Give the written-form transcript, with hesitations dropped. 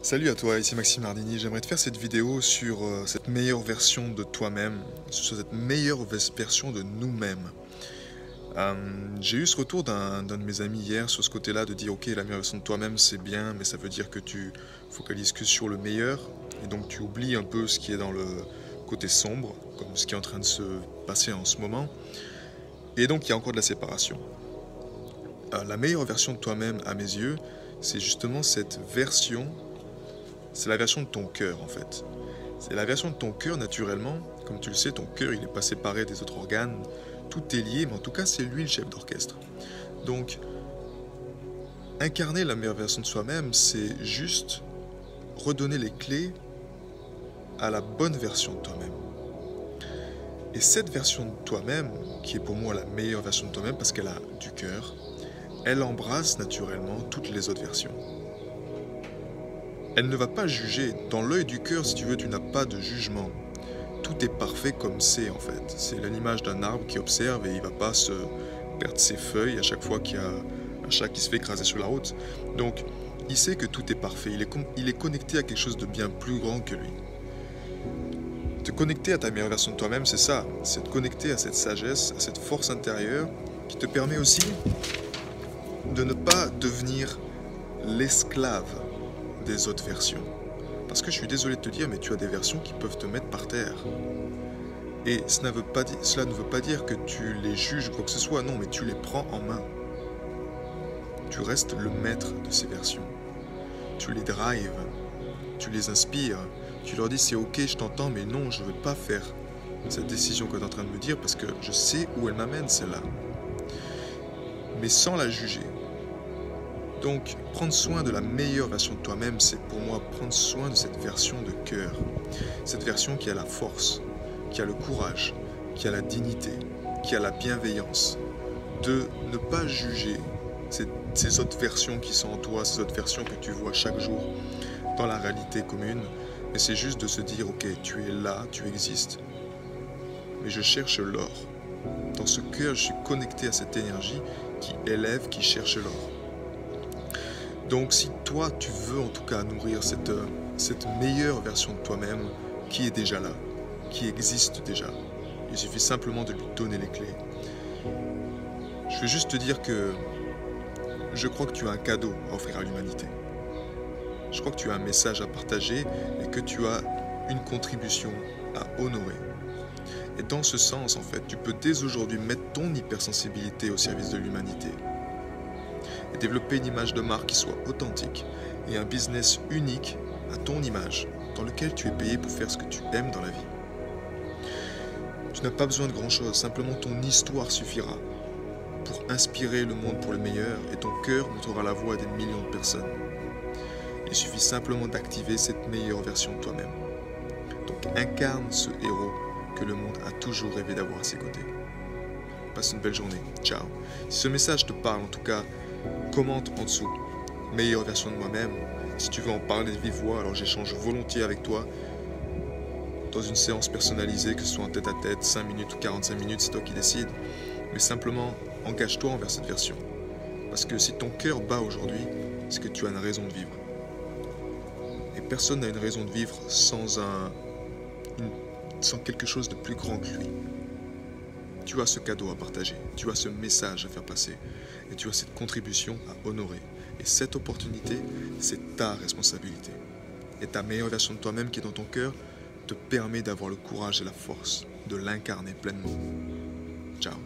Salut à toi, ici Maxime Nardini. J'aimerais te faire cette vidéo sur cette meilleure version de toi-même, sur cette meilleure version de nous-mêmes. J'ai eu ce retour d'un de mes amis hier sur ce côté-là de dire ok, la meilleure version de toi-même c'est bien, mais ça veut dire que tu focalises que sur le meilleur et donc tu oublies un peu ce qui est dans le côté sombre, comme ce qui est en train de se passer en ce moment. Et donc il y a encore de la séparation. La meilleure version de toi-même à mes yeux, c'est justement cette version. C'est la version de ton cœur en fait. C'est la version de ton cœur naturellement. Comme tu le sais, ton cœur il n'est pas séparé des autres organes. Tout est lié, mais en tout cas c'est lui le chef d'orchestre. Donc, incarner la meilleure version de soi-même, c'est juste redonner les clés à la bonne version de toi-même. Et cette version de toi-même, qui est pour moi la meilleure version de toi-même parce qu'elle a du cœur, elle embrasse naturellement toutes les autres versions. Elle ne va pas juger. Dans l'œil du cœur, si tu veux, tu n'as pas de jugement. Tout est parfait comme c'est en fait. C'est l'image d'un arbre qui observe et il ne va pas se perdre ses feuilles à chaque fois qu'il y a un chat qui se fait écraser sur la route. Donc, il sait que tout est parfait. Il est connecté à quelque chose de bien plus grand que lui. Te connecter à ta meilleure version de toi-même, c'est ça. C'est te connecter à cette sagesse, à cette force intérieure qui te permet aussi de ne pas devenir l'esclave des autres versions. Parce que je suis désolé de te dire, mais tu as des versions qui peuvent te mettre par terre. Et cela ne veut pas dire que tu les juges ou quoi que ce soit, non, mais tu les prends en main. Tu restes le maître de ces versions. Tu les drives, tu les inspires, tu leur dis c'est ok, je t'entends, mais non, je ne veux pas faire cette décision que tu es en train de me dire parce que je sais où elle m'amène, celle-là. Mais sans la juger. Donc, prendre soin de la meilleure version de toi-même, c'est pour moi prendre soin de cette version de cœur. Cette version qui a la force, qui a le courage, qui a la dignité, qui a la bienveillance. De ne pas juger ces autres versions qui sont en toi, ces autres versions que tu vois chaque jour dans la réalité commune. Mais c'est juste de se dire, ok, tu es là, tu existes, mais je cherche l'or. Dans ce cœur, je suis connecté à cette énergie qui élève, qui cherche l'or. Donc si toi tu veux en tout cas nourrir cette meilleure version de toi-même qui est déjà là, qui existe déjà, il suffit simplement de lui donner les clés. Je veux juste te dire que je crois que tu as un cadeau à offrir à l'humanité. Je crois que tu as un message à partager et que tu as une contribution à honorer. Et dans ce sens, en fait, tu peux dès aujourd'hui mettre ton hypersensibilité au service de l'humanité. Et développer une image de marque qui soit authentique et un business unique à ton image, dans lequel tu es payé pour faire ce que tu aimes dans la vie. Tu n'as pas besoin de grand-chose, simplement ton histoire suffira pour inspirer le monde pour le meilleur et ton cœur montrera la voix à des millions de personnes. Il suffit simplement d'activer cette meilleure version de toi-même. Donc incarne ce héros que le monde a toujours rêvé d'avoir à ses côtés. Passe une belle journée. Ciao. Si ce message te parle en tout cas, commente en dessous. Meilleure version de moi-même. Si tu veux en parler de vive voix, alors j'échange volontiers avec toi dans une séance personnalisée, que ce soit en tête-à-tête, 5 minutes ou 45 minutes, c'est toi qui décides. Mais simplement, engage-toi envers cette version. Parce que si ton cœur bat aujourd'hui, c'est que tu as une raison de vivre. Et personne n'a une raison de vivre sans quelque chose de plus grand que lui. Tu as ce cadeau à partager, tu as ce message à faire passer et tu as cette contribution à honorer. Et cette opportunité, c'est ta responsabilité. Et ta meilleure version de toi-même qui est dans ton cœur te permet d'avoir le courage et la force de l'incarner pleinement. Ciao.